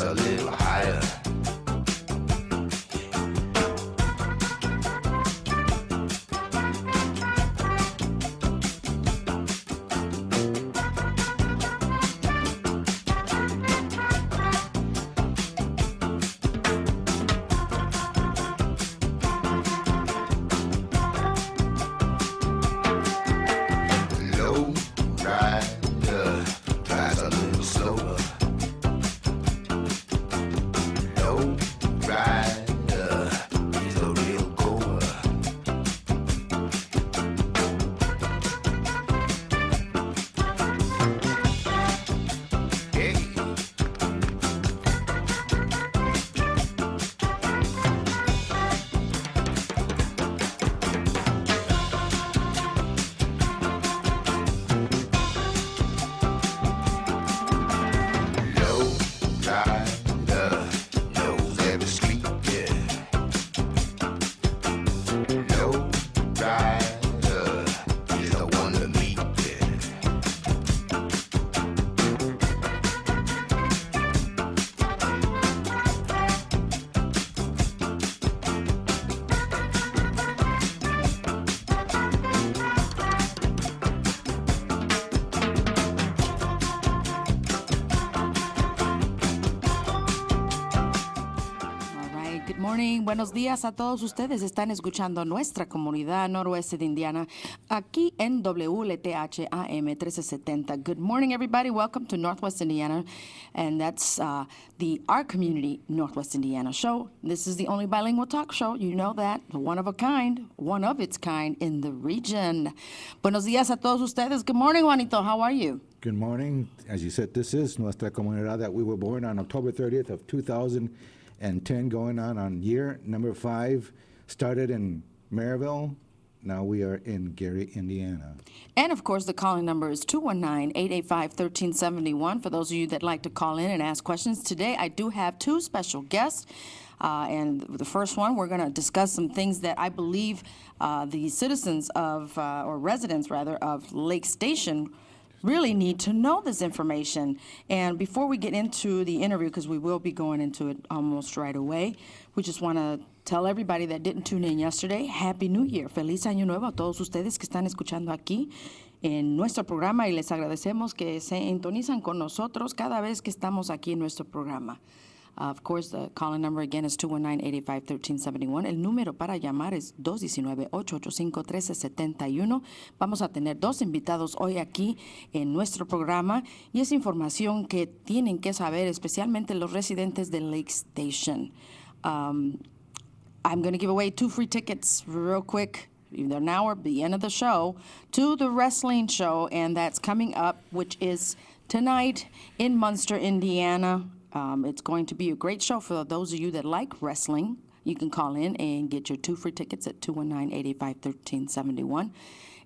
a little higher. Buenos días a todos ustedes. Están escuchando Nuestra Comunidad Noroeste de Indiana aquí en WLTH AM 1370. Good morning, everybody. Welcome to Northwest Indiana, and that's the Our Community Northwest Indiana show. This is the only bilingual talk show. You know that. One of its kind in the region. Buenos días a todos ustedes. Good morning, Juanito. How are you? Good morning. As you said, this is Nuestra Comunidad that we were born on October 30th of 2010, going on year number 5, started in Maryville. Now we are in Gary, Indiana. And, of course, the calling number is 219-885-1371 for those of you that like to call in and ask questions. Today, I do have 2 special guests. And the first one, we're going to discuss some things that I believe the citizens of, or residents, rather, of Lake Station really need to know this information. And before we get into the interview, because we will be going into it almost right away, we just want to tell everybody that didn't tune in yesterday, Happy New Year. Feliz Año Nuevo a todos ustedes que están escuchando aquí en nuestro programa y les agradecemos que se sintonizan con nosotros cada vez que estamos aquí en nuestro programa. Of course, the calling number again is 219-885-1371. El número para llamar es 219-885-1371. Vamos a tener 2 invitados hoy aquí en nuestro programa y es información que tienen que saber, especialmente los residentes de Lake Station. I'm going to give away 2 free tickets real quick, either now or at the end of the show, to the wrestling show, and that's coming up, which is tonight in Munster, Indiana. It's going to be a great show for those of you that like wrestling. You can call in and get your 2 free tickets at 219-885-1371.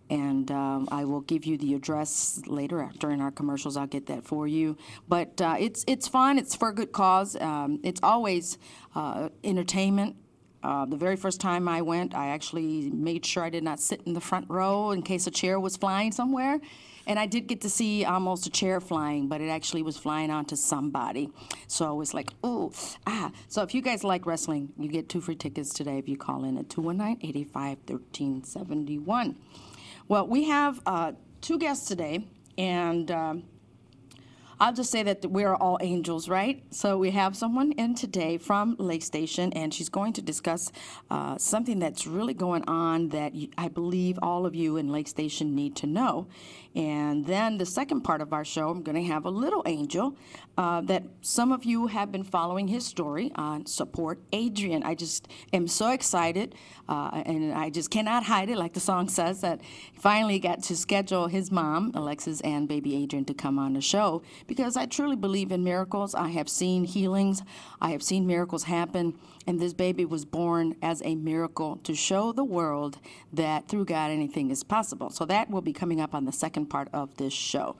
And I will give you the address later during our commercials. I'll get that for you. But it's fun. It's for a good cause. It's always entertainment. The very first time I went, I actually made sure I did not sit in the front row in case a chair was flying somewhere. And I did get to see almost a chair flying, but it actually was flying onto somebody. So I was like, ooh, ah. So if you guys like wrestling, you get 2 free tickets today if you call in at 219-885-1371. Well, we have 2 guests today, and I'll just say that we are all angels, right? So we have someone in today from Lake Station, and she's going to discuss something that's really going on that I believe all of you in Lake Station need to know. And then the second part of our show, I'm going to have a little angel that some of you have been following his story on Support Adrian. I just am so excited, and I just cannot hide it, like the song says, that finally got to schedule his mom, Alexis, and baby Adrian to come on the show, because I truly believe in miracles. I have seen healings. I have seen miracles happen, and this baby was born as a miracle to show the world that through God anything is possible. So that will be coming up on the second part of this show.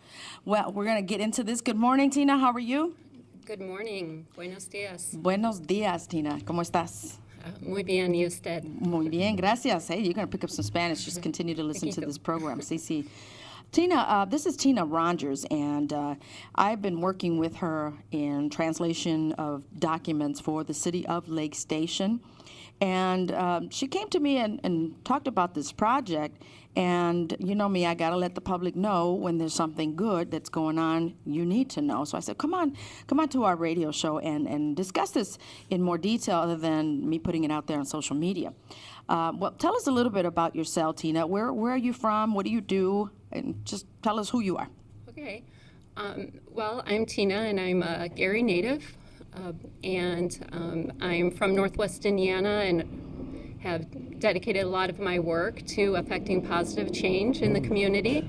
Well, we're going to get into this. Good morning, Tina. How are you? Good morning. Buenos días. Buenos días, Tina. ¿Cómo estás? Muy bien, ¿y usted? Muy bien, gracias. Hey, you're going to pick up some Spanish. Just continue to listen to this program. Sí, sí. Tina, this is Tina Rongers, and I've been working with her in translation of documents for the city of Lake Station. And she came to me and talked about this project. And you know me, I got to let the public know when there's something good that's going on, you need to know. So I said, come on to our radio show and discuss this in more detail other than me putting it out there on social media. Well, tell us a little bit about yourself, Tina. Where are you from? What do you do? And just tell us who you are. Okay. Well, I'm Tina, and I'm a Gary native, and I'm from Northwest Indiana and have dedicated a lot of my work to affecting positive change in the community.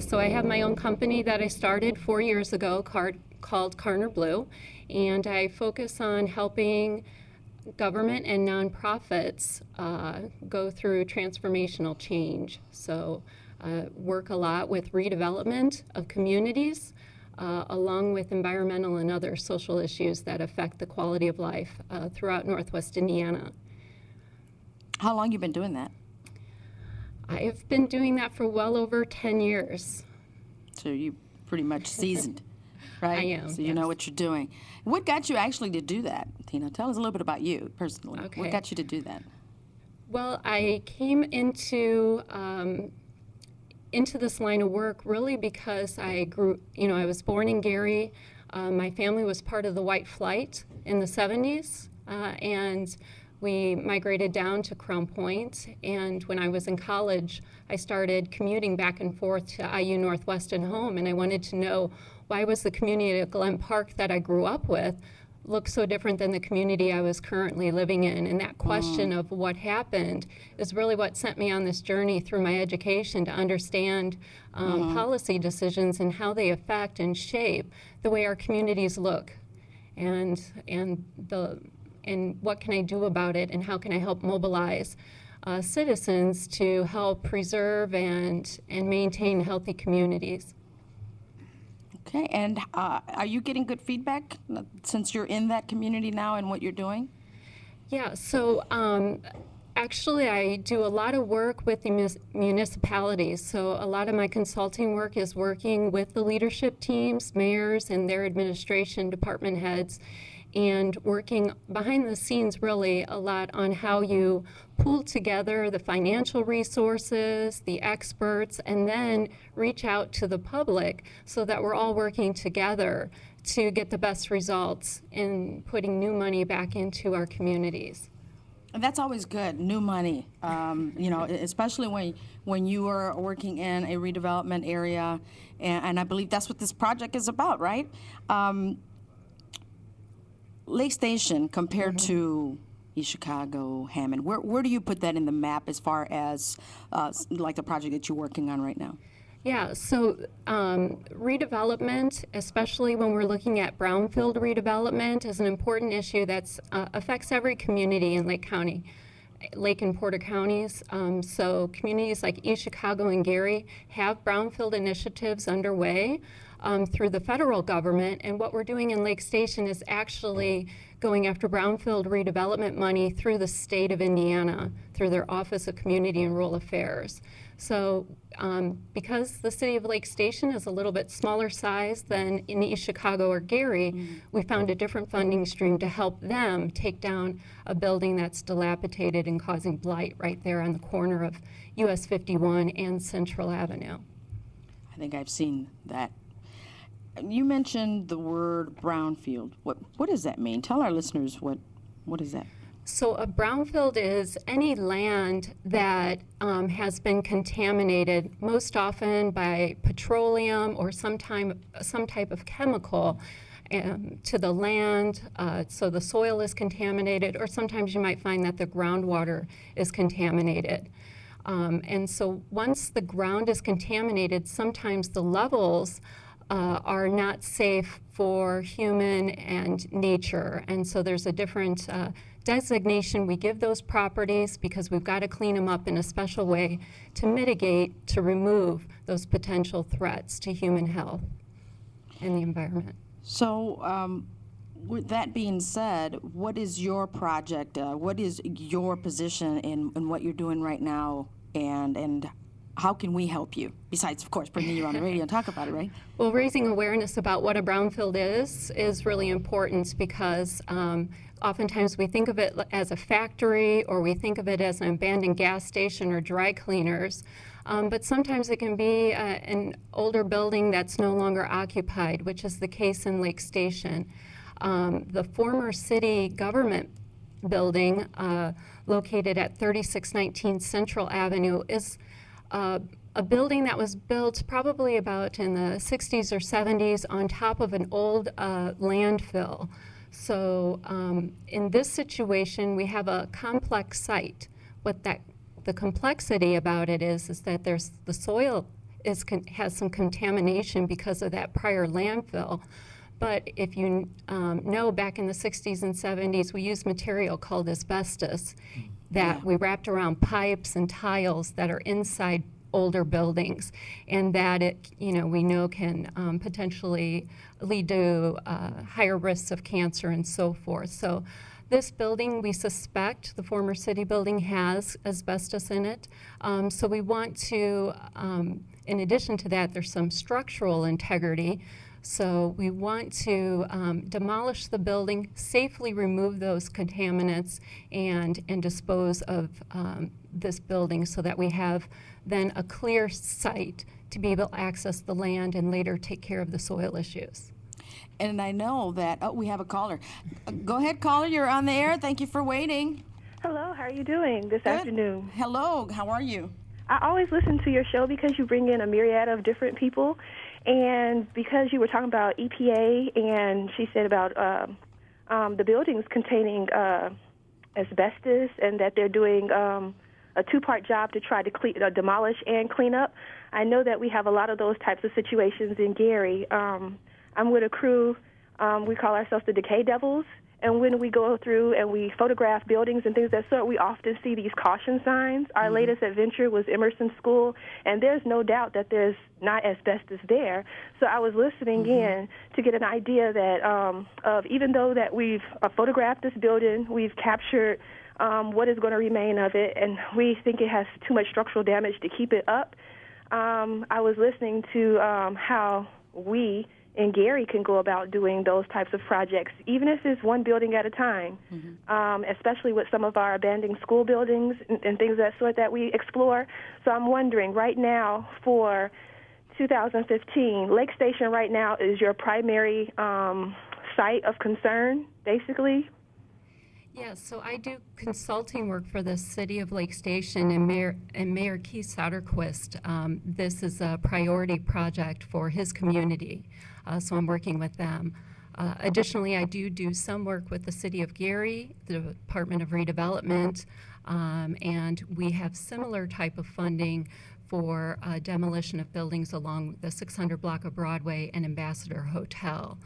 So I have my own company that I started 4 years ago called Carner Blue, and I focus on helping government and nonprofits go through transformational change. So work a lot with redevelopment of communities, along with environmental and other social issues that affect the quality of life throughout Northwest Indiana. How long you been doing that? I've been doing that for well over 10 years. So you pretty much seasoned, right? I am, So you know yes. what you're doing. What got you actually to do that, Tina? Tell us a little bit about you personally. Okay. What got you to do that? Well, I came into this line of work really because I was born in Gary. My family was part of the White Flight in the 70s, and we migrated down to Crown Point. And when I was in college, I started commuting back and forth to IU Northwest and home, and I wanted to know why was the community of Glen Park that I grew up with look so different than the community I was currently living in. And that question of what happened is really what sent me on this journey through my education to understand policy decisions and how they affect and shape the way our communities look, and what can I do about it, and how can I help mobilize citizens to help preserve and maintain healthy communities. Okay, and are you getting good feedback since you're in that community now and what you're doing? Yeah, so actually I do a lot of work with the municipalities. So a lot of my consulting work is working with the leadership teams, mayors and their administration, department heads, and working behind the scenes really a lot on how you pool together the financial resources, the experts, and then reach out to the public so that we're all working together to get the best results in putting new money back into our communities. And that's always good, new money, especially when you are working in a redevelopment area, and I believe that's what this project is about, right? Lake Station compared to East Chicago, Hammond, where do you put that in the map as far as like the project that you're working on right now? Yeah, so redevelopment, especially when we're looking at brownfield redevelopment, is an important issue that affects every community in Lake County, Lake and Porter counties. So communities like East Chicago and Gary have brownfield initiatives underway through the federal government, and what we're doing in Lake Station is actually going after brownfield redevelopment money through the state of Indiana, through their Office of Community and Rural Affairs. So because the city of Lake Station is a little bit smaller size than in East Chicago or Gary, we found a different funding stream to help them take down a building that's dilapidated and causing blight right there on the corner of US 51 and Central Avenue. I think I've seen that. You mentioned the word brownfield. What does that mean? Tell our listeners what is that? So a brownfield is any land that has been contaminated, most often by petroleum or some type of chemical to the land, so the soil is contaminated, or sometimes you might find that the groundwater is contaminated. And so once the ground is contaminated, sometimes the levels are not safe for human and nature. And so there's a different designation we give those properties because we've got to clean them up in a special way to mitigate, to remove those potential threats to human health and the environment. So with that being said, what is your project? What is your position in what you're doing right now? And how can we help you? Besides, of course, bringing you on the radio and talk about it, right? Well, raising awareness about what a brownfield is really important because oftentimes we think of it as a factory or we think of it as an abandoned gas station or dry cleaners. But sometimes it can be an older building that's no longer occupied, which is the case in Lake Station. The former city government building located at 3619 Central Avenue is a building that was built probably about in the 60s or 70s on top of an old landfill. So in this situation, we have a complex site. The complexity about it is that the soil has some contamination because of that prior landfill. But if you know, back in the 60s and 70s, we used material called asbestos that we wrapped around pipes and tiles that are inside older buildings, and that we know can potentially lead to higher risks of cancer and so forth. So this building, we suspect, the former city building has asbestos in it. So we want to, in addition to that, there's some structural integrity. So we want to demolish the building, safely remove those contaminants, and dispose of this building so that we have then a clear site to be able to access the land and later take care of the soil issues. And I know that, we have a caller. Go ahead, caller, you're on the air. Thank you for waiting. Hello, how are you doing this afternoon? Hello, how are you? I always listen to your show because you bring in a myriad of different people. And because you were talking about EPA, and she said about the buildings containing asbestos, and that they're doing a two-part job to try to demolish and clean up. I know that we have a lot of those types of situations in Gary. I'm with a crew. We call ourselves the Decay Devils. And when we go through and we photograph buildings and things of that sort, we often see these caution signs. Our latest adventure was Emerson School, and there's no doubt that there's not asbestos there. So I was listening in to get an idea that of even though that we've photographed this building, we've captured what is going to remain of it, and we think it has too much structural damage to keep it up. I was listening to how we in Gary can go about doing those types of projects, even if it's one building at a time, especially with some of our abandoned school buildings and things of that sort that we explore. So I'm wondering, right now for 2015, Lake Station right now is your primary site of concern, basically? Yes, so I do consulting work for the City of Lake Station and Mayor Keith Soderquist. This is a priority project for his community, so I'm working with them. Additionally, I do some work with the City of Gary, the Department of Redevelopment, and we have similar type of funding for demolition of buildings along the 600 block of Broadway and Ambassador Hotel.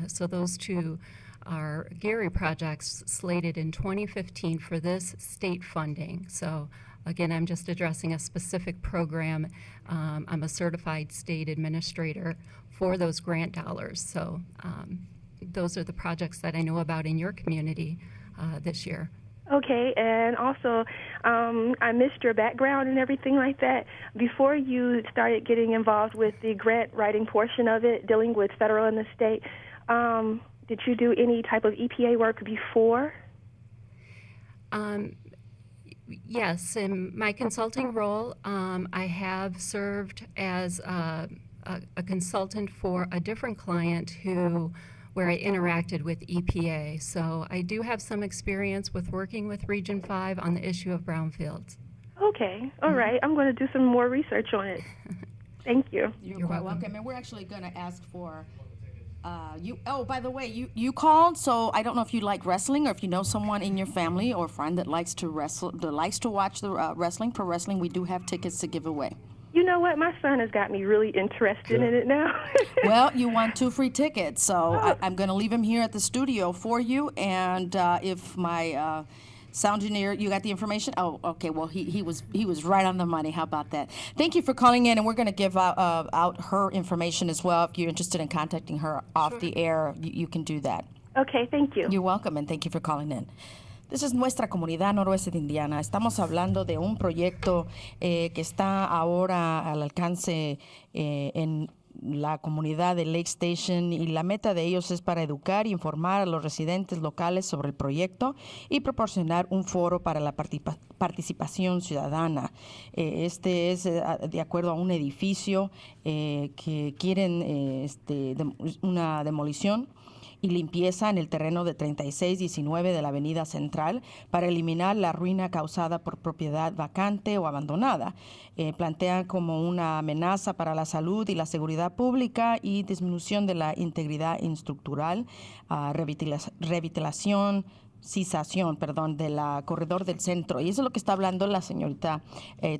So those two are Gary projects slated in 2015 for this state funding. So again, I'm just addressing a specific program. I'm a certified state administrator for those grant dollars. So those are the projects that I know about in your community this year. Okay, and also I missed your background and everything like that. Before you started getting involved with the grant writing portion of it, dealing with federal and the state, did you do any type of EPA work before? Yes, in my consulting role, I have served as a consultant for a different client where I interacted with EPA. So I do have some experience with working with Region 5 on the issue of brownfields. Okay, all right. I'm going to do some more research on it. Thank you. You're quite welcome. And we're actually going to ask for by the way, you called, so I don't know if you like wrestling or if you know someone in your family or friend that likes to wrestle, that likes to watch the wrestling, pro wrestling. We do have tickets to give away. You know what? My son has got me really interested in it now. Well, you won 2 free tickets, so I'm going to leave him here at the studio for you. And if my sound engineer, you got the information? Oh, okay. Well, he was right on the money. How about that? Thank you for calling in, and we're going to give out her information as well. If you're interested in contacting her off the air, you can do that. Okay. Thank you. You're welcome, and thank you for calling in. This is Nuestra Comunidad Noroeste de Indiana. Estamos hablando de un proyecto que está ahora al alcance en la comunidad de Lake Station, y la meta de ellos es para educar e informar a los residentes locales sobre el proyecto y proporcionar un foro para la participación ciudadana. Este es de acuerdo a un edificio que quieren una demolición y limpieza en el terreno de 3619 de la Avenida Central para eliminar la ruina causada por propiedad vacante o abandonada. Plantean como una amenaza para la salud y la seguridad pública y disminución de la integridad estructural, revitalización, de la corredor del centro. Y eso es lo que está hablando la señorita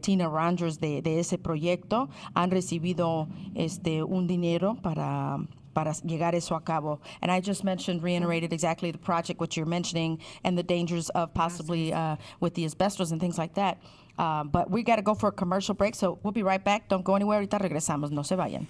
Tina Rongers de ese proyecto. Han recibido un dinero para llegar eso a cabo. And I just reiterated exactly the project, what you're mentioning, and the dangers of possibly with the asbestos and things like that. But we got to go for a commercial break, so we'll be right back. Don't go anywhere. Ahorita regresamos. No se vayan.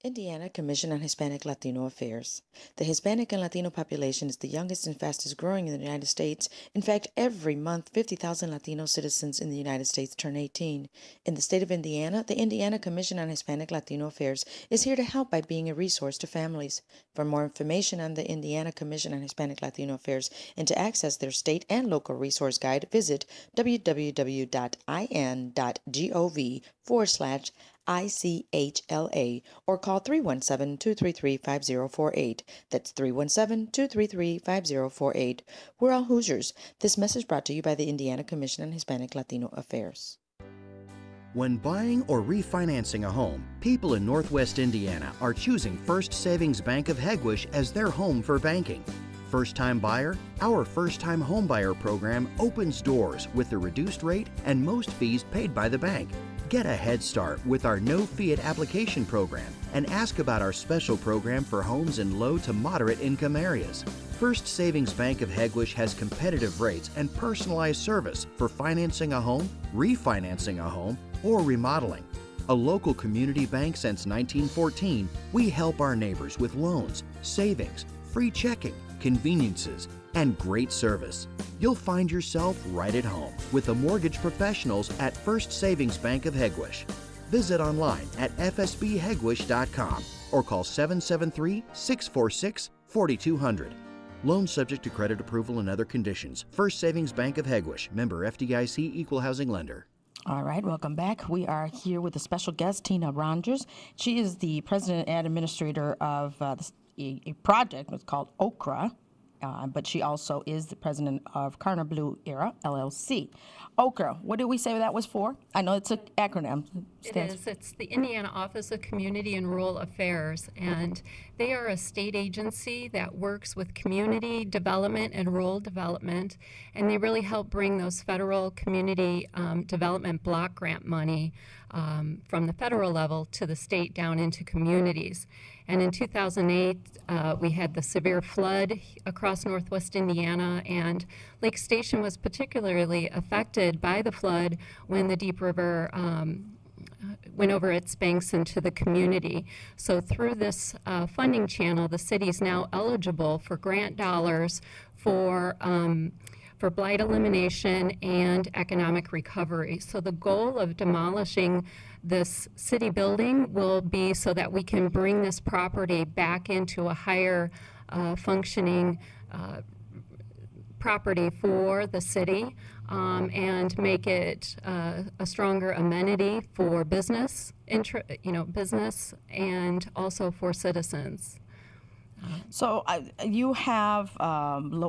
Indiana Commission on Hispanic Latino Affairs. The Hispanic and Latino population is the youngest and fastest growing in the United States. In fact, every month, 50,000 Latino citizens in the United States turn 18. In the state of Indiana, the Indiana Commission on Hispanic Latino Affairs is here to help by being a resource to families. For more information on the Indiana Commission on Hispanic Latino Affairs and to access their state and local resource guide, visit www.in.gov/ICHLA or call 317-233-5048. That's 317-233-5048. We're all Hoosiers. This message brought to you by the Indiana Commission on Hispanic Latino Affairs. When buying or refinancing a home, people in Northwest Indiana are choosing First Savings Bank of Hegewisch as their home for banking. First-time buyer? Our first-time home buyer program opens doors with the reduced rate and most fees paid by the bank. Get a head start with our no-fee application program and ask about our special program for homes in low to moderate income areas. First Savings Bank of Hegewisch has competitive rates and personalized service for financing a home, refinancing a home, or remodeling. A local community bank since 1914, we help our neighbors with loans, savings, free checking, conveniences, and great service. You'll find yourself right at home with the mortgage professionals at First Savings Bank of Hegewisch. Visit online at fsbhegewisch.com or call 773-646-4200. Loan subject to credit approval and other conditions. First Savings Bank of Hegewisch, member FDIC, equal housing lender. All right, welcome back. We are here with a special guest, Tina Rongers. She is the president and administrator of a project that's called OKRA, but she also is the president of Carner Blue Era, LLC. OKRA, what did we say that was for? I know it's an acronym. It is. It's the Indiana Office of Community and Rural Affairs, and they are a state agency that works with community development and rural development, and they really help bring those federal community development block grant money from the federal level to the state down into communities. And in 2008, we had the severe flood across northwest Indiana, and Lake Station was particularly affected by the flood when the Deep River went over its banks into the community. So through this funding channel, the city is now eligible for grant dollars for blight elimination and economic recovery. So the goal of demolishing this city building will be so that we can bring this property back into a higher functioning property for the city and make it a stronger amenity for business, business, and also for citizens. So you have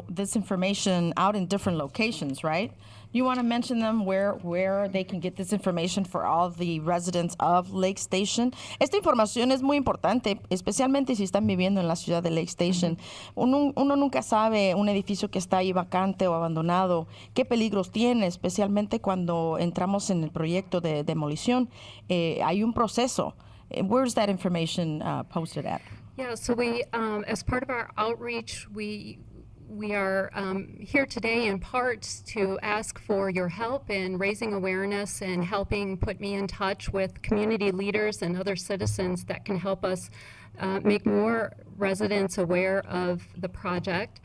this information out in different locations, right? You want to mention them where they can get this information for all the residents of Lake Station. Esta información es muy importante, especialmente si están viviendo en la ciudad de Lake Station. Uno nunca sabe un edificio que está ahí vacante o abandonado, qué peligros tiene, especialmente cuando entramos en el proyecto de demolición. Hay un proceso. Where's that information posted at? Yeah, so we, as part of our outreach, we are here today in part to ask for your help in raising awareness and helping put me in touch with community leaders and other citizens that can help us make more residents aware of the project.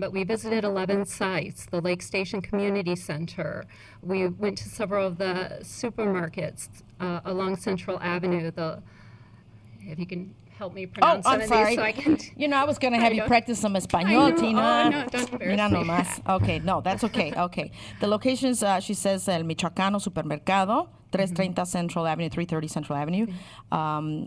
but we visited 11 sites, the Lake Station Community Center. We went to several of the supermarkets along Central Avenue. If you can help me pronounce some of these so I can... I was going to have you practice some Español, Tina. Oh, no, don't embarrass me. Nomás. Okay, no, that's okay. Okay. The locations, she says, El Michoacano Supermercado, 330 Central Avenue, 330 Central Avenue,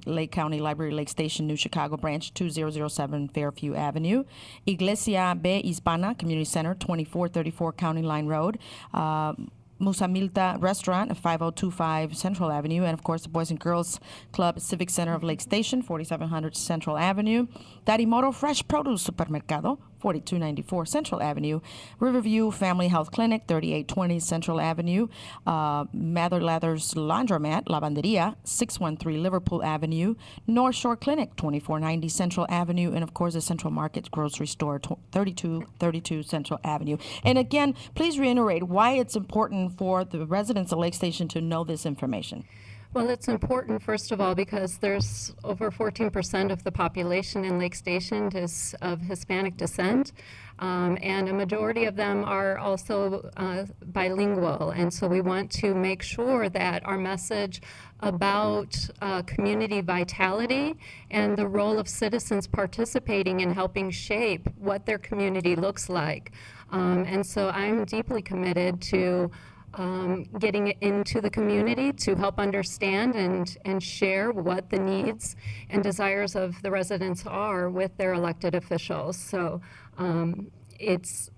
Lake County Library, Lake Station, New Chicago Branch, 2007 Fairview Avenue, Iglesia B. Hispana Community Center, 2434 County Line Road, Musamilta Restaurant at 5025 Central Avenue, and of course the Boys and Girls Club Civic Center of Lake Station, 4700 Central Avenue, Darimoto Fresh Produce Supermercado, 4294 Central Avenue, Riverview Family Health Clinic, 3820 Central Avenue, Mather Leathers Laundromat, Lavanderia, 613 Liverpool Avenue, North Shore Clinic, 2490 Central Avenue, and of course the Central Market Grocery Store, 3232 Central Avenue. And again, please reiterate why it's important for the residents of Lake Station to know this information. Well, it's important, first of all, because there's over 14% of the population in Lake Station is of Hispanic descent, and a majority of them are also bilingual. And so we want to make sure that our message about community vitality and the role of citizens participating in helping shape what their community looks like. And so I'm deeply committed to getting into the community to help understand and share what the needs and desires of the residents are with their elected officials. So it's,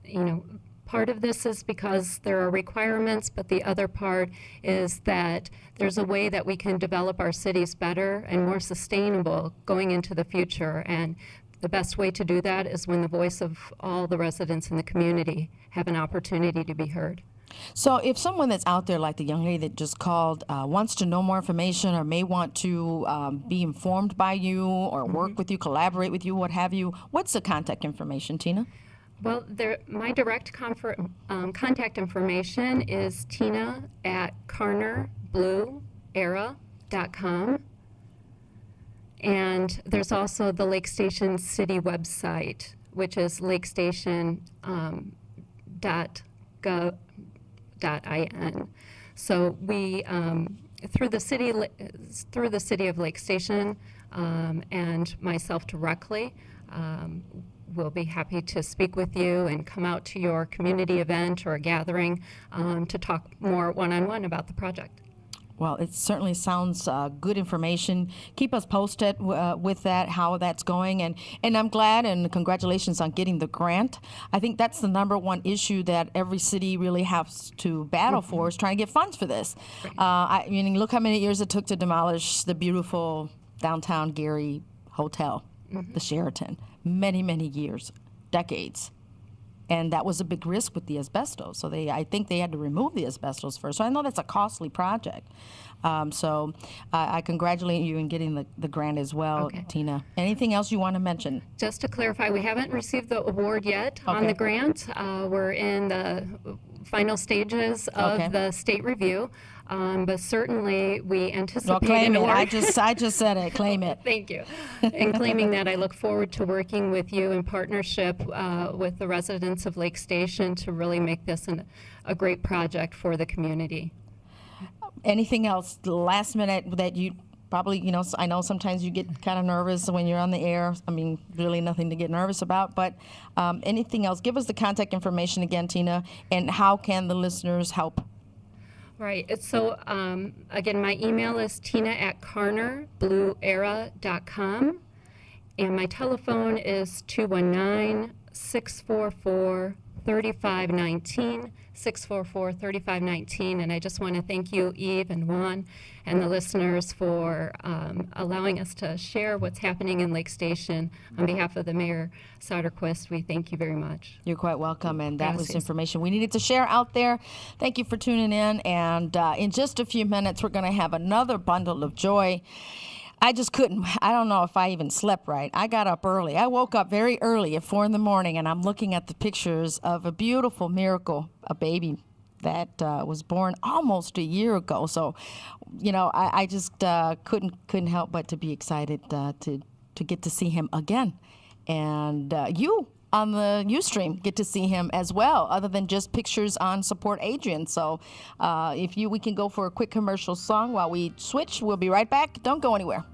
part of this is because there are requirements, but the other part is that there's a way that we can develop our cities better and more sustainable going into the future. And the best way to do that is when the voice of all the residents in the community have an opportunity to be heard. So if someone that's out there, like the young lady that just called, wants to know more information or may want to be informed by you or work with you, collaborate with you, what have you, what's the contact information, Tina? Well, my direct contact information is tina@carnerblueera.com. And there's also the Lake Station City website, which is lakestation.gov.in. So we, through the city of Lake Station and myself directly, we'll be happy to speak with you and come out to your community event or a gathering to talk more one-on-one about the project. Well, it certainly sounds good information. Keep us posted with that, how that's going. And I'm glad, and congratulations on getting the grant. I think that's the number one issue that every city really has to battle for, is trying to get funds for this. I mean, look how many years it took to demolish the beautiful downtown Gary Hotel, the Sheraton. Many, many years, decades. And that was a big risk with the asbestos. So I think they had to remove the asbestos first. So I know that's a costly project. So I congratulate you in getting the grant as well, Tina. Anything else you want to mention? Just to clarify, we haven't received the award yet on the grant. We're in the final stages of the state review. But certainly we anticipate. Well, claim it. I just said it. Claim it. Thank you. And claiming that, I look forward to working with you in partnership with the residents of Lake Station to really make this a great project for the community. Anything else last minute that you probably, I know sometimes you get kind of nervous when you're on the air. I mean, really nothing to get nervous about, but anything else? Give us the contact information again, Tina, and how can the listeners help? Right. So, again, my email is tina@carnerblueera.com, and my telephone is 219-644-3519, 644-3519. And I just want to thank you, Eve and Juan, and the listeners for allowing us to share what's happening in Lake Station. On behalf of the Mayor Soderquist, we thank you very much. You're quite welcome, and that was information we needed to share out there. Thank you for tuning in, and in just a few minutes, we're going to have another bundle of joy. I just couldn't. I don't know if I even slept right. I got up early. I woke up very early at 4 in the morning, and I'm looking at the pictures of a beautiful miracle, a baby that was born almost a year ago. So, I just couldn't help but to be excited to get to see him again. And you on the Ustream get to see him as well, other than just pictures on Support Adrian. So we can go for a quick commercial song while we switch. We'll be right back. Don't go anywhere.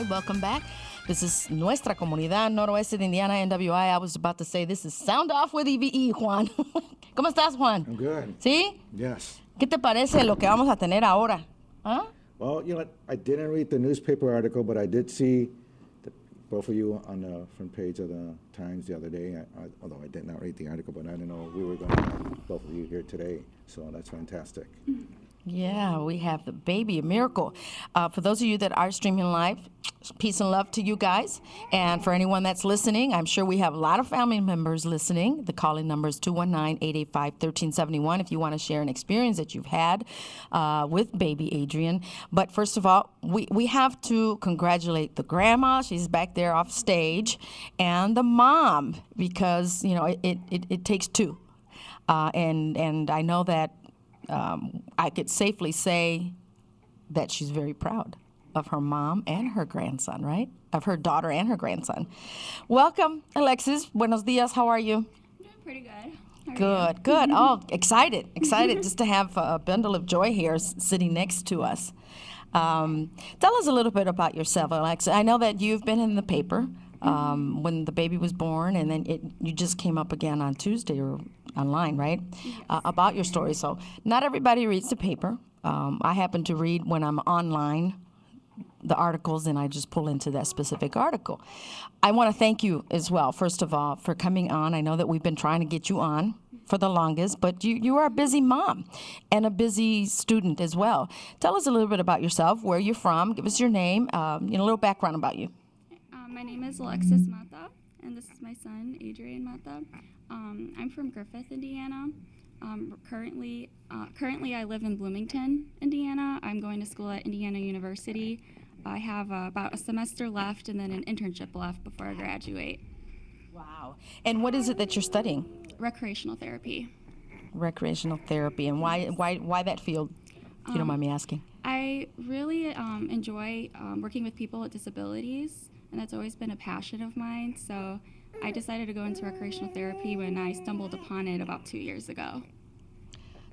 Welcome back. This is Nuestra Comunidad Noroeste de Indiana, NWI. I was about to say this is Sound Off with E.V.E, Juan. ¿Cómo estás, Juan? I'm good. ¿Sí? Yes. ¿Qué te parece lo que vamos a tener ahora? ¿Ah? Well, you know what? I didn't read the newspaper article, but I did see both of you on the front page of the Times the other day. Although I did not read the article, but I didn't know we were going to have both of you here today. So that's fantastic. Yeah, we have the baby, a miracle. For those of you that are streaming live, peace and love to you guys. And for anyone that's listening, I'm sure we have a lot of family members listening. The calling number is 219-885-1371 if you want to share an experience that you've had with baby Adrian. But first of all, we have to congratulate the grandma. She's back there off stage. And the mom, because, you know, it takes two. And I know that I could safely say that she's very proud of her mom and her grandson, right? Of her daughter and her grandson. Welcome, Alexis. Buenos dias. How are you? Doing pretty good. How are you? Good. Oh, excited just to have a bundle of joy here sitting next to us. Tell us a little bit about yourself, Alexis. I know that you've been in the paper when the baby was born, and then you just came up again on Tuesday or online, right? Yes. About your story. So not everybody reads the paper. I happen to read when I'm online the articles, and I just pull into that specific article. I want to thank you as well, first of all, for coming on. I know that we've been trying to get you on for the longest, but you are a busy mom and a busy student as well. Tell us a little bit about yourself, where you're from, give us your name, a little background about you. My name is Alexis Mata, and this is my son, Adrian Mata. I'm from Griffith, Indiana. Currently, I live in Bloomington, Indiana. I'm going to school at Indiana University. I have about a semester left and then an internship left before I graduate. Wow. And what is it that you're studying? Recreational therapy. Recreational therapy. And why that field, if you don't mind me asking? I really enjoy working with people with disabilities, and that's always been a passion of mine. So I decided to go into recreational therapy when I stumbled upon it about 2 years ago.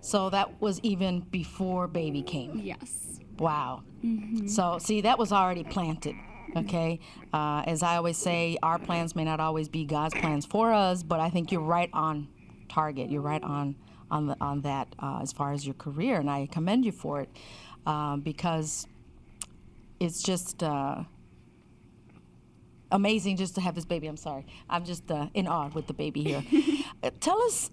So that was even before baby came? Yes. Wow. Mm-hmm. So, see, that was already planted, okay? As I always say, our plans may not always be God's plans for us, but I think you're right on target. You're right on that as far as your career, and I commend you for it because it's just amazing just to have this baby. I'm sorry. I'm just in awe with the baby here. Tell us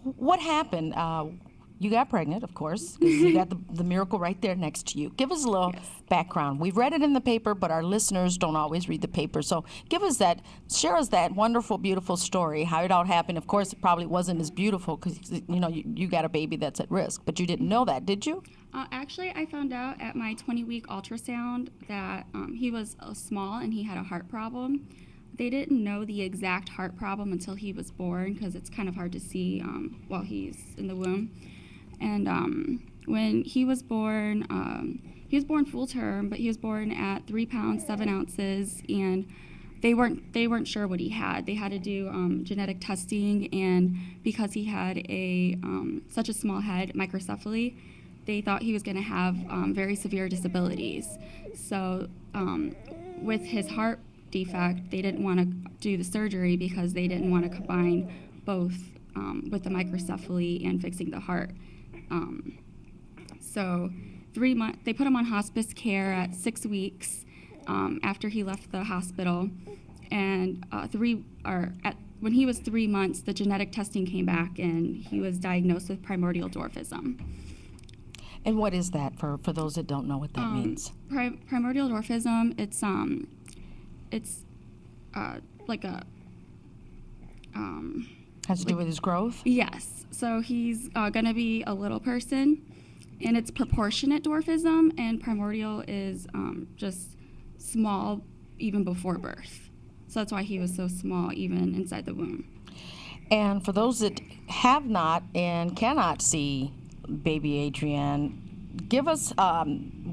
what happened. You got pregnant, of course, because you got the miracle right there next to you. Give us a little background. We've read it in the paper, but our listeners don't always read the paper. So share us that wonderful, beautiful story, how it all happened. Of course, it probably wasn't as beautiful because, you got a baby that's at risk, but you didn't know that, did you? Actually, I found out at my 20-week ultrasound that he was small and he had a heart problem. They didn't know the exact heart problem until he was born because it's kind of hard to see while he's in the womb. And when he was born full term, but he was born at 3 pounds 7 ounces, and they weren't sure what he had. They had to do genetic testing, and because he had such a small head, microcephaly, they thought he was going to have very severe disabilities. So with his heart defect, they didn't want to do the surgery because they didn't want to combine both with the microcephaly and fixing the heart. So 3 months, they put him on hospice care at 6 weeks after he left the hospital, and when he was 3 months, the genetic testing came back, and he was diagnosed with primordial dwarfism. And what is that for those that don't know what that means? Primordial dwarfism, it's like a has to do with his growth? Yes. So he's going to be a little person, and it's proportionate dwarfism, and primordial is just small even before birth. So that's why he was so small even inside the womb. And for those that have not and cannot see baby Adrian, give us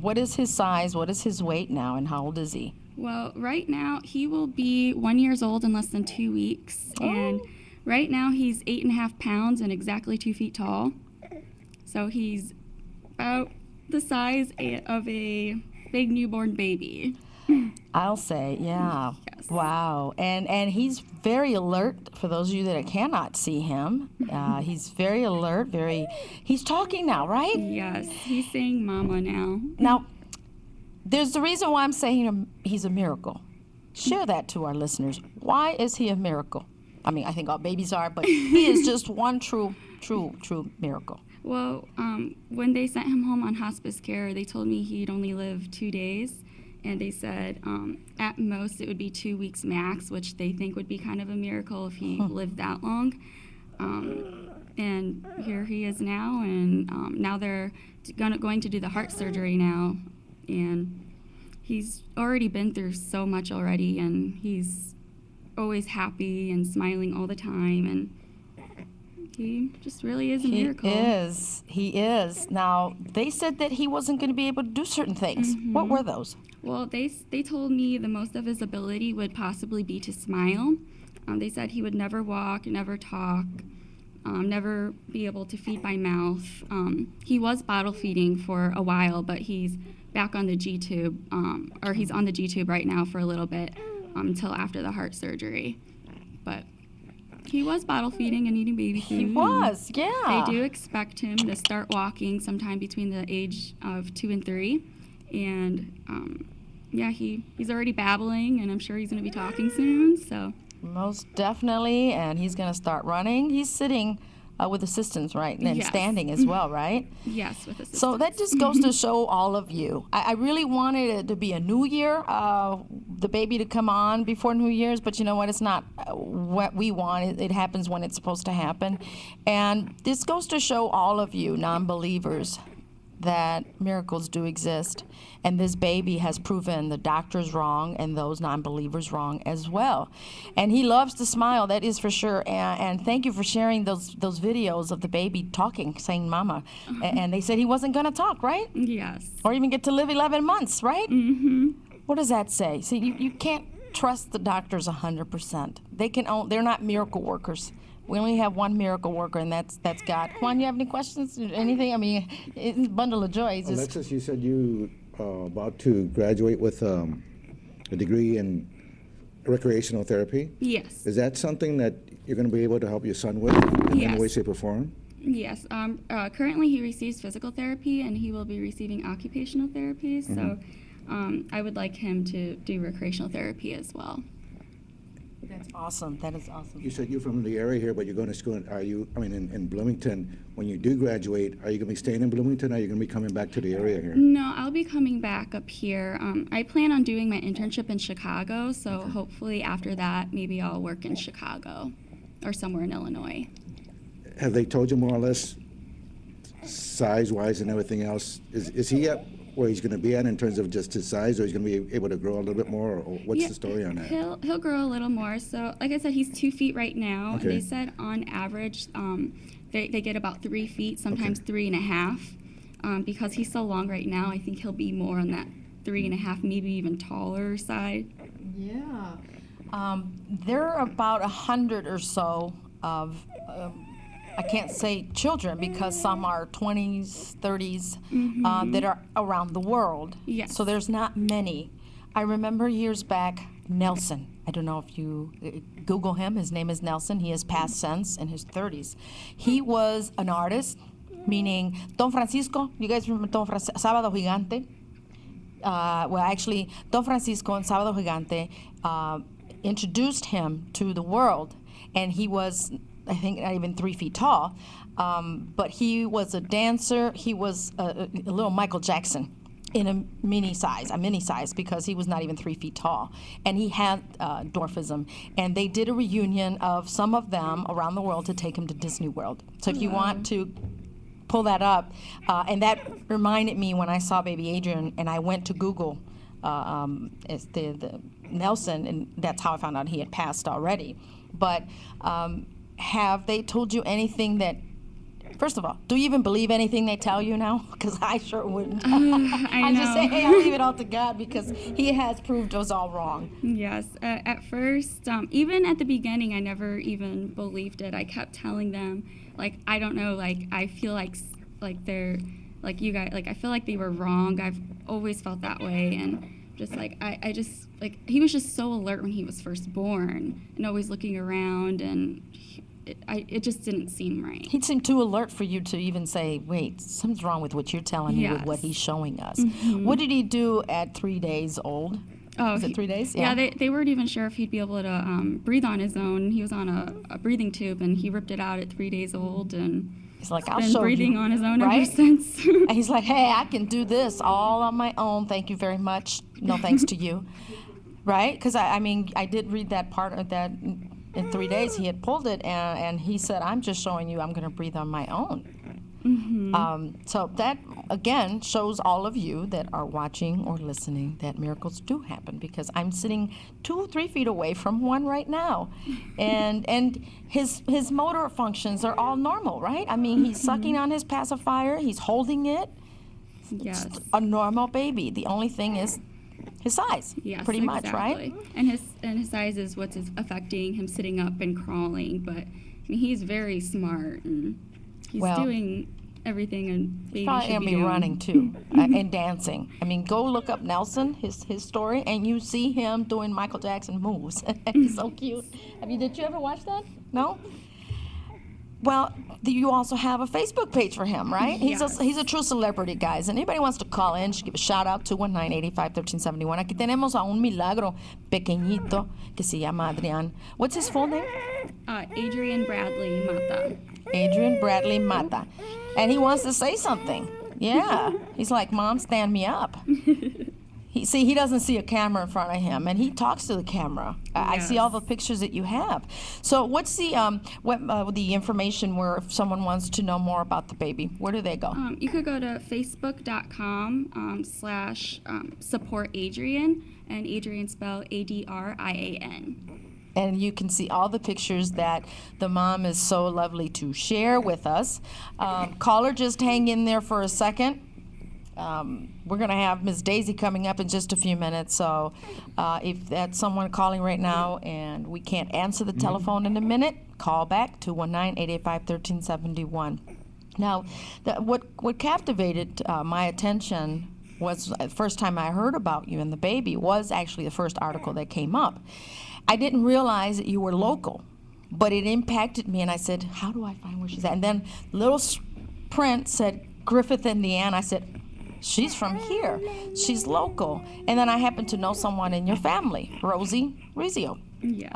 what is his size, what is his weight now, and how old is he? Well, right now he will be 1 year old in less than 2 weeks, and right now he's 8.5 pounds and exactly 2 feet tall. So he's about the size of a big newborn baby. I'll say, yeah. Yes. Wow. And he's very alert. For those of you that cannot see him, he's very alert, he's talking now, right? Yes, he's saying mama now. Now, there's the reason why I'm saying he's a miracle. Share that to our listeners. Why is he a miracle? I mean, I think all babies are, but he is just one true miracle. Well, when they sent him home on hospice care, they told me he'd only live 2 days. And they said at most it would be 2 weeks max, which they think would be kind of a miracle if he lived that long. And here he is now, and now they're going to do the heart surgery now. And he's already been through so much already, and he's always happy and smiling all the time. And he just really is a miracle. He is. Now, they said that he wasn't going to be able to do certain things. Mm-hmm. What were those? Well, they told me the most of his ability would possibly be to smile. They said he would never walk, never talk, never be able to feed by mouth. He was bottle feeding for a while, but he's back on the G-tube, or he's on the G-tube right now for a little bit until after the heart surgery. But he was bottle feeding and eating baby food. He was, yeah. They do expect him to start walking sometime between the age of 2 and 3. And he's already babbling, and I'm sure he's going to be talking soon. So most definitely, and he's going to start running. He's sitting with assistants, right, and standing as well, right? Yes, with assistants. So that just goes to show all of you. I really wanted it to be a New Year, the baby to come on before New Year's, but you know what? It's not what we want. It happens when it's supposed to happen. And this goes to show all of you non-believers that miracles do exist, and this baby has proven the doctors wrong and those non-believers wrong as well. And he loves to smile, that is for sure. And thank you for sharing those videos of the baby talking, saying mama. And they said he wasn't going to talk, right? Yes. Or even get to live 11 months, right? Mm-hmm. What does that say? See, you can't trust the doctors 100%. They're not miracle workers. We only have one miracle worker, and that's God. Juan, you have any questions? Anything? I mean, it's a bundle of joy. Alexis, you said you about to graduate with a degree in recreational therapy. Yes. Is that something that you're going to be able to help your son with in any way, shape, or form? Yes. Currently, he receives physical therapy, and he will be receiving occupational therapy. Mm-hmm. So I would like him to do recreational therapy as well. That's awesome. That is awesome. You said you're from the area here, but you're going to school. In Bloomington? When you do graduate, are you going to be staying in Bloomington, or are you going to be coming back to the area here? No, I'll be coming back up here. I plan on doing my internship in Chicago, so hopefully after that, maybe I'll work in Chicago or somewhere in Illinois. Have they told you more or less size-wise and everything else? Is he at where he's going to be at in terms of just his size, or he's going to be able to grow a little bit more, or what's the story on that? He'll grow a little more. So, like I said, he's 2 feet right now. Okay. They said on average they get about 3 feet, sometimes 3.5. Because he's so long right now, I think he'll be more on that 3.5, maybe even taller side. Yeah. There are about 100 or so of I can't say children because some are 20s, 30s that are around the world. Yes. So there's not many. I remember years back, Nelson. I don't know if you Google him. His name is Nelson. He has passed since in his 30s. He was an artist, meaning Don Francisco. You guys remember Don Francisco, Sábado Gigante? Actually, Don Francisco and Sábado Gigante introduced him to the world, and he was, I think, not even 3 feet tall, but he was a dancer. He was a little Michael Jackson in a mini size, because he was not even 3 feet tall, and he had dwarfism. And they did a reunion of some of them around the world to take him to Disney World. So if you want to pull that up, and that reminded me when I saw baby Adrian, and I went to Google it's the Nelson, and that's how I found out he had passed already. But have they told you anything that, first of all, do you even believe anything they tell you now? Because I sure wouldn't. I just say, hey, I'll leave it all to God, because he has proved us all wrong. Yes. At first, even at the beginning, I never even believed it. I kept telling them, like, I don't know, like, I feel like they're, like, you guys, like, I feel like they were wrong. I've always felt that way. And just like, I just, like, he was just so alert when he was first born and always looking around, and it just didn't seem right. He seemed too alert for you to even say, wait, something's wrong with what you're telling me with what he's showing us. What did he do at 3 days old? Oh, was it 3 days? Yeah, they weren't even sure if he'd be able to breathe on his own. He was on a breathing tube, and he ripped it out at 3 days old, and he's like, I'll been breathing on his own ever since. And he's like, hey, I can do this all on my own. Thank you very much. No thanks to you. Right? Because, I mean, I did read that part of that in 3 days. He had pulled it, and he said, I'm just showing you I'm going to breathe on my own. So that, again, shows all of you that are watching or listening that miracles do happen, because I'm sitting 2-3 feet away from one right now. And his motor functions are all normal, right? I mean, he's sucking on his pacifier. He's holding it. Yes. It's a normal baby. The only thing is his size, pretty much, right? And his size is what's affecting him sitting up and crawling. But I mean, he's very smart, and he's doing everything a baby should be doing. Probably running too and dancing. I mean, go look up Nelson, his story, and you see him doing Michael Jackson moves. He's so cute. Did you ever watch that? No? Well, you also have a Facebook page for him, right? Yes. He's a true celebrity, guys. And anybody wants to call in, just give a shout out, 219-885-1371. Aquí tenemos a un milagro pequeñito que se llama Adrian. What's his full name? Adrian Bradley Mata. Adrian Bradley Mata. And he wants to say something. Yeah. He's like, Mom, stand me up. He doesn't see a camera in front of him, and he talks to the camera. I see all the pictures that you have. So what's the information where if someone wants to know more about the baby? Where do they go? You could go to facebook.com/support Adrian, and Adrian spelled Adrian. And you can see all the pictures that the mom is so lovely to share with us. Caller, just hang in there for a second. We're going to have Ms. Daisy coming up in just a few minutes, so if that's someone calling right now and we can't answer the telephone in a minute, call back, 219-885-1371. Now, what captivated my attention was the first time I heard about you and the baby was actually the first article that came up. I didn't realize that you were local, but it impacted me, and I said, how do I find where she's at? And then little print said Griffith, Indiana. I said, she's from here. She's local. And then I happened to know someone in your family, Rosie Rizio. Yes.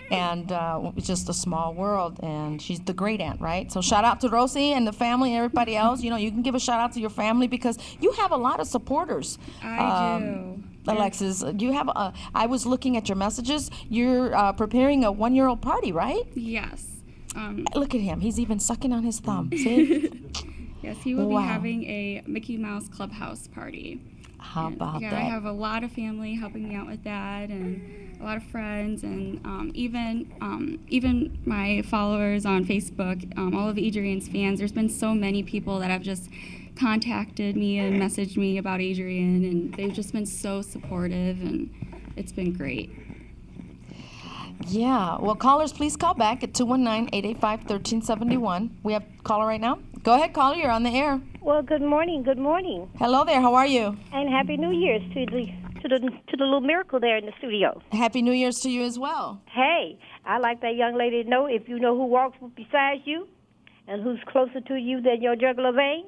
It's just a small world, and she's the great aunt, right? So shout out to Rosie and the family and everybody else. You know, you can give a shout out to your family because you have a lot of supporters. I do. Alexis, you have I was looking at your messages. You're preparing a 1-year-old party, right? Yes. Look at him. He's even sucking on his thumb. See? Yes, he will be having a Mickey Mouse Clubhouse party. How about that? I have a lot of family helping me out with that, and a lot of friends, and even my followers on Facebook, all of Adrian's fans. There's been so many people that have just contacted me and messaged me about Adrian, and they've just been so supportive, and it's been great. Yeah. Well, callers, please call back at 219-885-1371. We have a caller right now. Go ahead, caller. You're on the air. Well, good morning. Good morning. Hello there. How are you? And Happy New Year's to the little miracle there in the studio. Happy New Year's to you as well. Hey, I like that young lady to know if you know who walks beside you and who's closer to you than your jugular vein,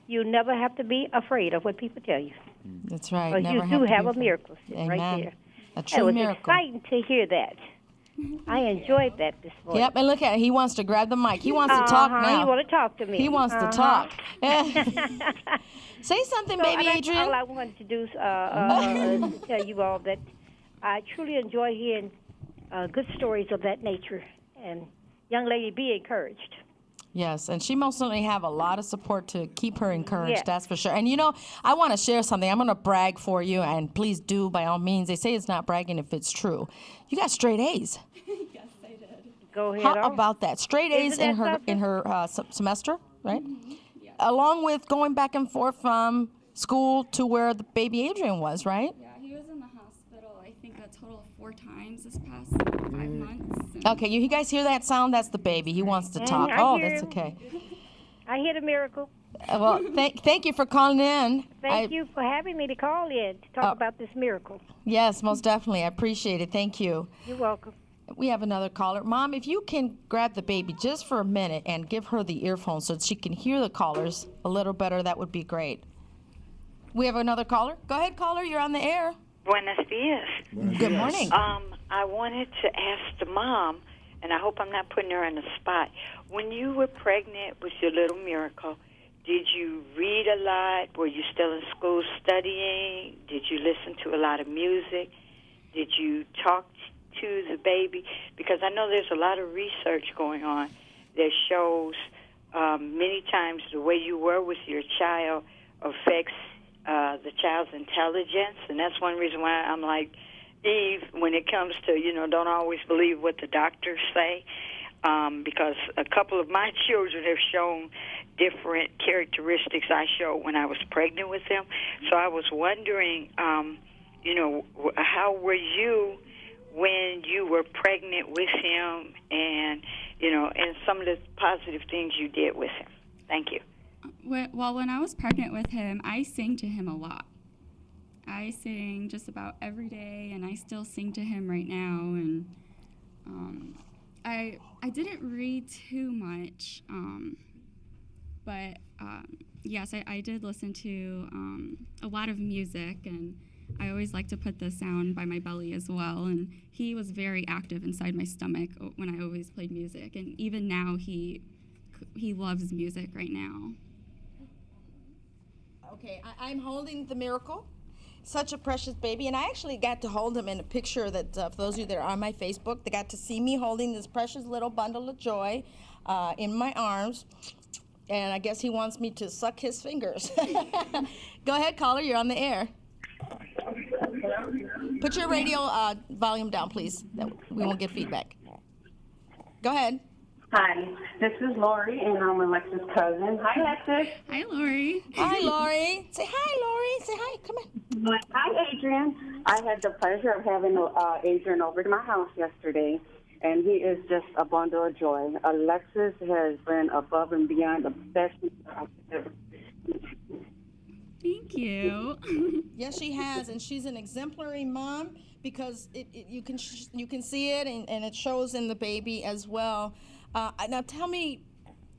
you never have to be afraid of what people tell you. That's right. Because you do have a miracle sitting right there. A true miracle. It was exciting to hear that. I enjoyed that this morning. Yep, and look at it. He wants to grab the mic. He wants to talk now. He wants to talk to me. He wants to talk. Say something, baby Adrian. All I wanted to do is to tell you all that I truly enjoy hearing good stories of that nature. And young lady, be encouraged. Yes, and she most certainly have a lot of support to keep her encouraged, that's for sure. And, you know, I want to share something. I'm going to brag for you, and please do, by all means. They say it's not bragging if it's true. You got straight A's. Yes, I did. Go ahead. How about that? Straight A's in her semester, right? Yeah. Along with going back and forth from school to where the baby Adrian was, right? Yeah, he was in the hospital, I think, a total of 4 times this past 5 months. Okay, you guys hear that sound? That's the baby. He wants to talk. That's okay. I hear the miracle. Well, thank you for calling in. Thank you for having me to call in to talk about this miracle. Yes, most definitely. I appreciate it. Thank you. You're welcome. We have another caller. Mom, if you can grab the baby just for a minute and give her the earphones so she can hear the callers a little better, that would be great. We have another caller. Go ahead, caller. You're on the air. Buenos dias. Good morning. I wanted to ask the mom, and I hope I'm not putting her on the spot. When you were pregnant with your little miracle, did you read a lot? Were you still in school studying? Did you listen to a lot of music? Did you talk to the baby? Because I know there's a lot of research going on that shows many times the way you were with your child affects the child's intelligence, and that's one reason why I'm like Eve when it comes to, don't always believe what the doctors say, because a couple of my children have shown different characteristics I showed when I was pregnant with them. So I was wondering, how were you when you were pregnant with him, and, and some of the positive things you did with him? Thank you. Well, when I was pregnant with him, I sang to him a lot. I sing just about every day, and I still sing to him right now. And I didn't read too much, but yes, I did listen to a lot of music, and I always like to put the sound by my belly as well. And he was very active inside my stomach when I always played music, and even now he loves music right now. Okay, I'm holding the miracle. Such a precious baby. And I actually got to hold him in a picture that, for those of you that are on my Facebook, they got to see me holding this precious little bundle of joy in my arms. And I guess he wants me to suck his fingers. Go ahead, caller, you're on the air. Put your radio volume down, please. We won't get feedback. Go ahead. Hi, this is Lori, and I'm Alexis' cousin. Hi, Alexis. Hi, Lori. Hi, Lori. Say hi, Lori. Say hi. Come on. Hi, Adrian. I had the pleasure of having Adrian over to my house yesterday, and he is just a bundle of joy. Alexis has been above and beyond the best I've ever seen. Thank you. Yes, she has, and she's an exemplary mom because you can see it, and it shows in the baby as well. Now tell me,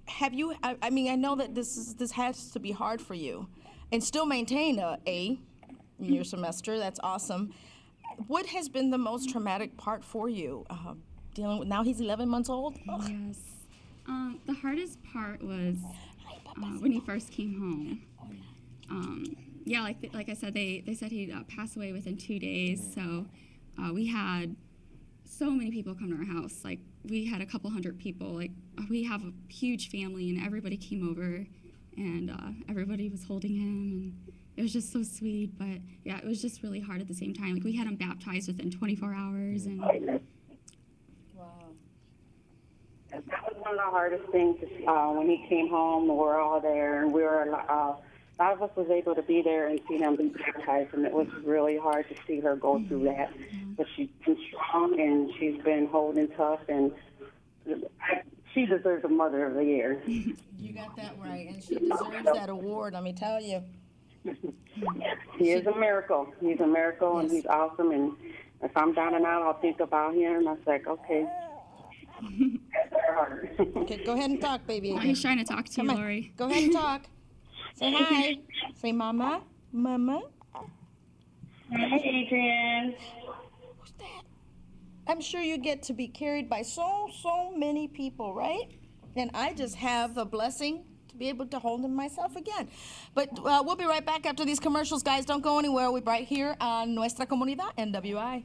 have you? I mean, I know that this has to be hard for you, and still maintain a A in your semester. That's awesome. What has been the most traumatic part for you? Dealing with now he's 11 months old. Oh. Yes. The hardest part was when he first came home. Yeah, like I said, they said he'd pass away within 2 days. So we had so many people come to our house. Like, we had a couple hundred people. Like, we have a huge family, and everybody came over, and everybody was holding him, and it was just so sweet. But yeah, it was just really hard at the same time. Like, we had him baptized within 24 hours, and Wow. That was one of the hardest things when he came home. We were all there, and we were a lot of us was able to be there and see them be baptized, and it was really hard to see her go through that. But she's been strong, and she's been holding tough, and she deserves the Mother of the Year. You got that right, and she deserves that award, let me tell you. He is a miracle. He's a miracle, yes. And he's awesome, and if I'm down and out, I'll think about him, and I was like, okay. Okay, go ahead and talk, baby. Oh, he's trying to talk to you, Lori. Go ahead and talk. Say hi. Say mama. Mama. Hi, Adrian. Who's that? I'm sure you get to be carried by so many people, right? And I just have the blessing to be able to hold him myself again. But we'll be right back after these commercials, guys. Don't go anywhere. We'll be right here on Nuestra Comunidad NWI.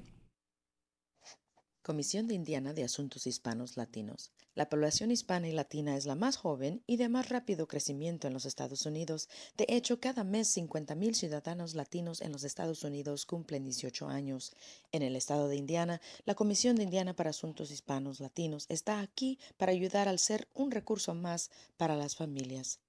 Comisión de Indiana de Asuntos Hispanos Latinos. La población hispana y latina es la más joven y de más rápido crecimiento en los Estados Unidos. De hecho, cada mes 50,000 ciudadanos latinos en los Estados Unidos cumplen 18 años. En el estado de Indiana, la Comisión de Indiana para Asuntos Hispanos Latinos está aquí para ayudar al ser un recurso más para las familias.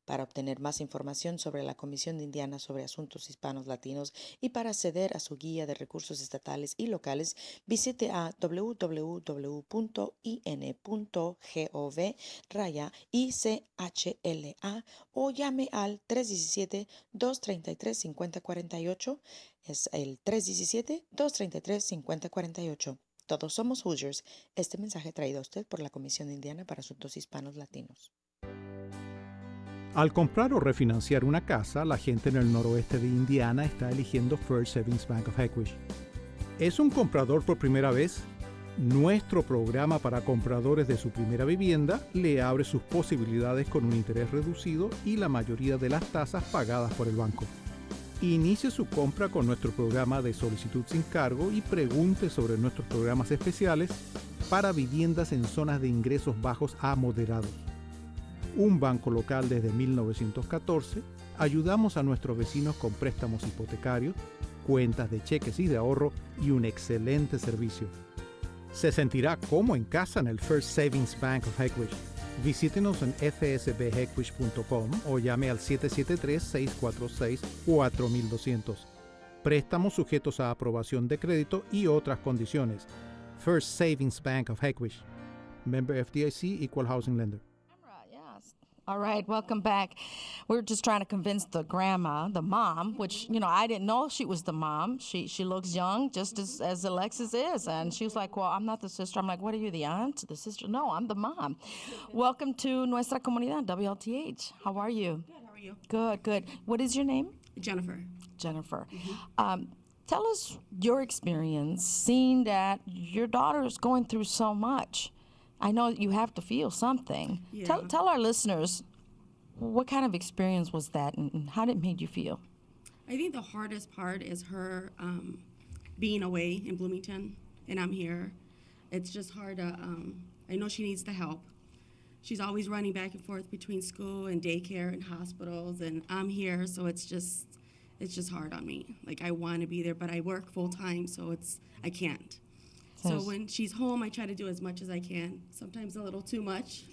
Para obtener más información sobre la Comisión de Indiana sobre Asuntos Hispanos Latinos y para acceder a su guía de recursos estatales y locales, visite a www.in.gov/ICHLA o llame al 317-233-5048. Es el 317-233-5048. Todos somos Hoosiers. Este mensaje traído a usted por la Comisión de Indiana para Asuntos Hispanos Latinos. Al comprar o refinanciar una casa, la gente en el noroeste de Indiana está eligiendo First Savings Bank of Heckwish. ¿Es un comprador por primera vez? Nuestro programa para compradores de su primera vivienda le abre sus posibilidades con un interés reducido y la mayoría de las tasas pagadas por el banco. Inicie su compra con nuestro programa de solicitud sin cargo y pregunte sobre nuestros programas especiales para viviendas en zonas de ingresos bajos a moderados. Un banco local desde 1914, ayudamos a nuestros vecinos con préstamos hipotecarios, cuentas de cheques y de ahorro y un excelente servicio. Se sentirá como en casa en el First Savings Bank of Heckwish. Visítenos en fsbheckwish.com o llame al 773-646-4200. Préstamos sujetos a aprobación de crédito y otras condiciones. First Savings Bank of Heckwish. Member FDIC, Equal Housing Lender. All right, welcome back. We're just trying to convince the grandma, the mom, which, I didn't know she was the mom. She looks young, just as Alexis is. And she was like, well, I'm not the sister. I'm like, what are you, the aunt, the sister? No, I'm the mom. Welcome to Nuestra Comunidad, WLTH. How are you? Good, how are you? Good, good. What is your name? Jennifer. Jennifer. Mm-hmm. Tell us your experience seeing that your daughter is going through so much. I know you have to feel something. Yeah. Tell our listeners, what kind of experience was that and how did it make you feel? I think the hardest part is her being away in Bloomington, and I'm here. It's just hard to, I know she needs the help. She's always running back and forth between school and daycare and hospitals, and I'm here, so it's just hard on me. Like, I want to be there, but I work full time, so I can't. So when she's home, I try to do as much as I can. Sometimes a little too much.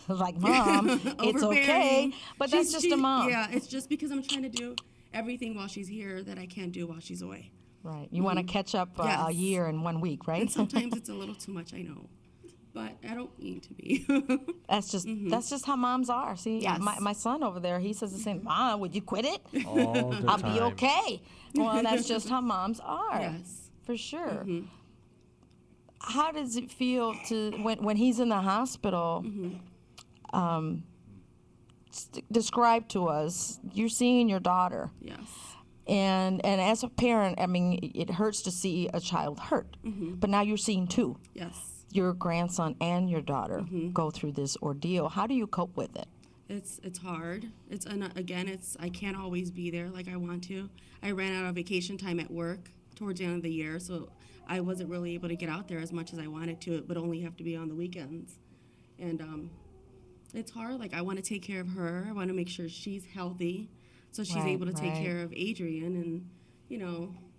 Like, Mom, it's okay. But that's just a mom. Yeah, it's just because I'm trying to do everything while she's here that I can't do while she's away. Right. You want to catch up a year in 1 week, right? And sometimes it's a little too much, I know. But I don't mean to be. That's just how moms are. See, yes. my son over there, he says the same. Mom, would you quit it? All the I'll time. be okay. Well, that's just how moms are. Yes. For sure. Mm-hmm. How does it feel to when he's in the hospital? Mm-hmm. Describe to us. You're seeing your daughter. Yes. And as a parent, I mean, it hurts to see a child hurt. Mm-hmm. But now you're seeing two. Yes. Your grandson and your daughter Mm-hmm. go through this ordeal. How do you cope with it? It's hard. I can't always be there like I want to. I ran out of vacation time at work towards the end of the year, so I wasn't really able to get out there as much as I wanted to. It would only have to be on the weekends. And it's hard. Like, I want to take care of her. I want to make sure she's healthy so she's able to take care of Adrian. And,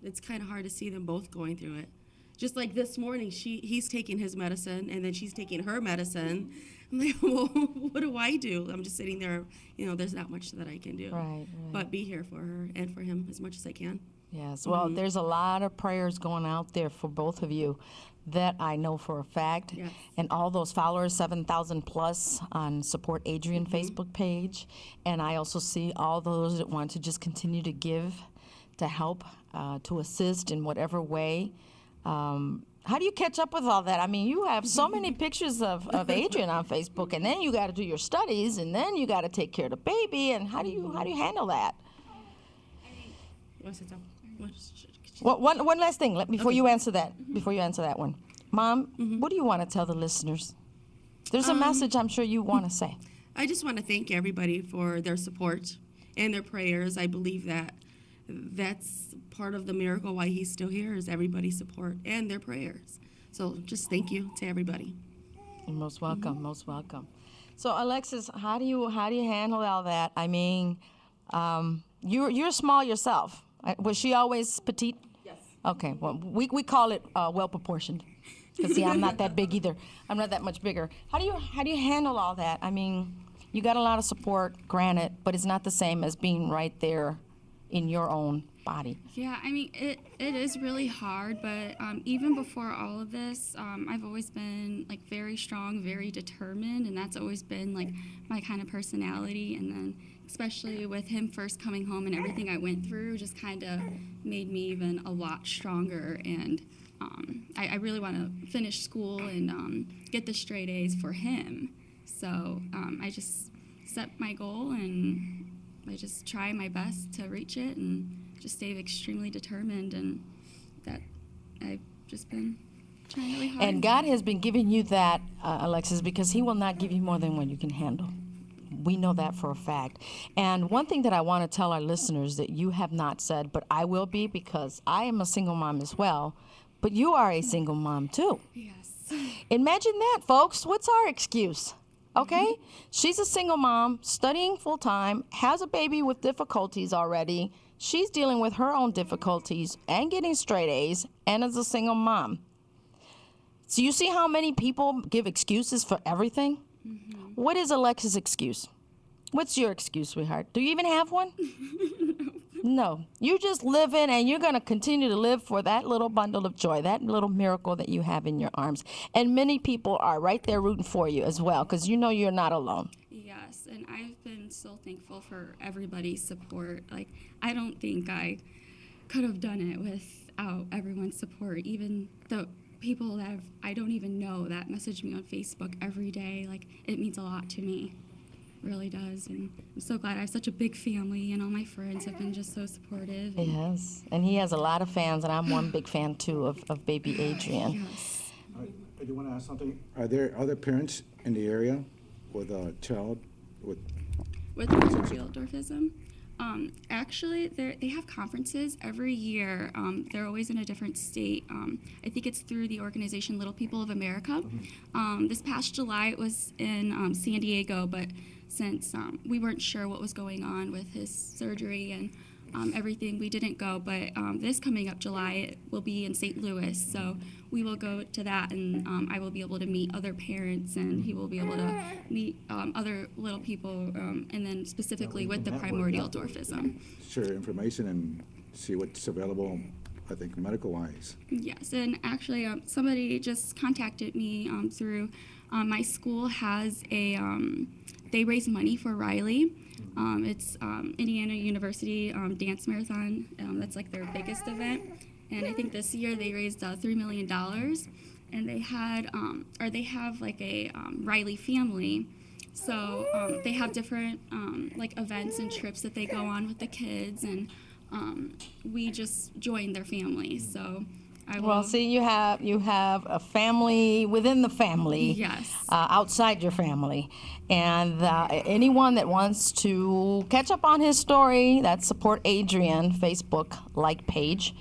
it's kind of hard to see them both going through it. Just like this morning, he's taking his medicine, and then she's taking her medicine. I'm like, well, what do I do? I'm just sitting there. There's not much that I can do. Right. But be here for her and for him as much as I can. Yes, well, there's a lot of prayers going out there for both of you that I know for a fact. Yes. And all those followers, 7,000 plus on Support Adrian Facebook page. And I also see all those that want to just continue to give, to help, to assist in whatever way. How do you catch up with all that? I mean, you have so many pictures of Adrian on Facebook, and then you got to do your studies, and then you got to take care of the baby. And how do you handle that? Well, one last thing before you answer that. Before you answer that one, Mom, what do you want to tell the listeners? There's a message I'm sure you want to say. I just want to thank everybody for their support and their prayers. I believe that's part of the miracle why he's still here is everybody's support and their prayers. So just thank you to everybody. You're most welcome. Most welcome. So Alexis, how do you handle all that? I mean, you're small yourself. Was she always petite? Yes. Okay. Well, we call it well proportioned. Because see, I'm not that big either. I'm not that much bigger. How do you handle all that? I mean, You got a lot of support, granted, but it's not the same as being right there in your own body. Yeah, I mean, it is really hard, but even before all of this, I've always been like very strong, very determined, and that's always been like my kind of personality. And then especially with him first coming home and everything I went through just kind of made me even a lot stronger. And I really want to finish school and get the straight A's for him. So I just set my goal, and I just try my best to reach it and just stay extremely determined, and that I've just been trying really hard. And God has been giving you that, Alexis, because he will not give you more than what you can handle. We know that for a fact. And one thing that I want to tell our listeners that you have not said, but I will be, because I am a single mom as well, but you are a single mom too. Yes. Imagine that, folks. What's our excuse? Okay? She's a single mom, studying full-time, has a baby with difficulties already. She's dealing with her own difficulties and getting straight A's, and is a single mom. So you see how many people give excuses for everything? Mm-hmm. What is Alexis' excuse? What's your excuse, sweetheart? Do you even have one? No. You just live in, and you're going to continue to live for that little bundle of joy, that little miracle that you have in your arms. And many people are right there rooting for you as well, because you know you're not alone. Yes, and I've been so thankful for everybody's support. Like, I don't think I could have done it without everyone's support, even the people that I don't even know that message me on Facebook every day. Like, it means a lot to me. Really does, and I'm so glad I have such a big family, and all my friends have been just so supportive. Yes, and he has a lot of fans, and I'm one big fan too of baby Adrian. Yes. I do want to ask something. Are there other parents in the area with a child with primordial dwarfism? Actually, they have conferences every year. They're always in a different state. I think it's through the organization Little People of America. This past July, it was in San Diego, but since we weren't sure what was going on with his surgery and everything, we didn't go. But this coming up July, it will be in St. Louis, so we will go to that, and I will be able to meet other parents, and he will be able to meet other little people, and then specifically with the primordial dwarfism. Share information and see what's available, I think, medical-wise. Yes, and actually somebody just contacted me through my school has a, they raise money for Riley. It's Indiana University Dance Marathon. That's like their biggest event. And I think this year they raised $3 million. And they had, they have like a Riley family. So they have different like events and trips that they go on with the kids. And we just joined their family. So I will. Well, see, you have a family within the family. Yes. Outside your family. And anyone that wants to catch up on his story, that's Support Adrian Facebook like page.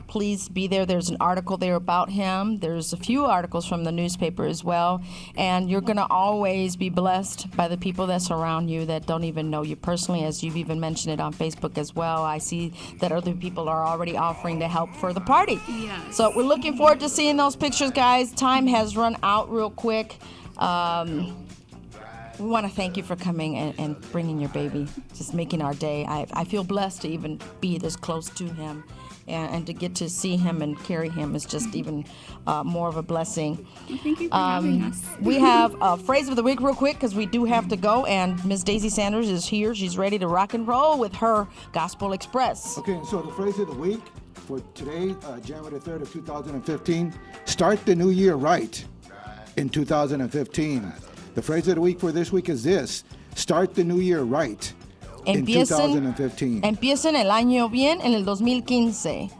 Please be there. There's an article there about him. There's a few articles from the newspaper as well. And you're going to always be blessed by the people that surround you that don't even know you personally, as you've even mentioned it on Facebook as well. I see that other people are already offering to help for the party. Yes. So we're looking forward to seeing those pictures, guys. Time has run out real quick. We want to thank you for coming and bringing your baby, just making our day. I feel blessed to even be this close to him. And to get to see him and carry him is just even more of a blessing. Well, thank you for having us. We have a phrase of the week real quick because we do have to go. And Miss Daisy Sanders is here. She's ready to rock and roll with her Gospel Express. Okay, so the phrase of the week for today, January 3rd of 2015, start the new year right in 2015. The phrase of the week for this week is this: start the new year right. In 2015. Empiecen el año bien en el 2015.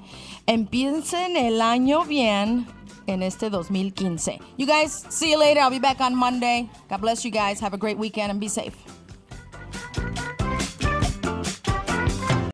Empiecen el año bien en este 2015. You guys, see you later. I'll be back on Monday. God bless you guys. Have a great weekend and be safe.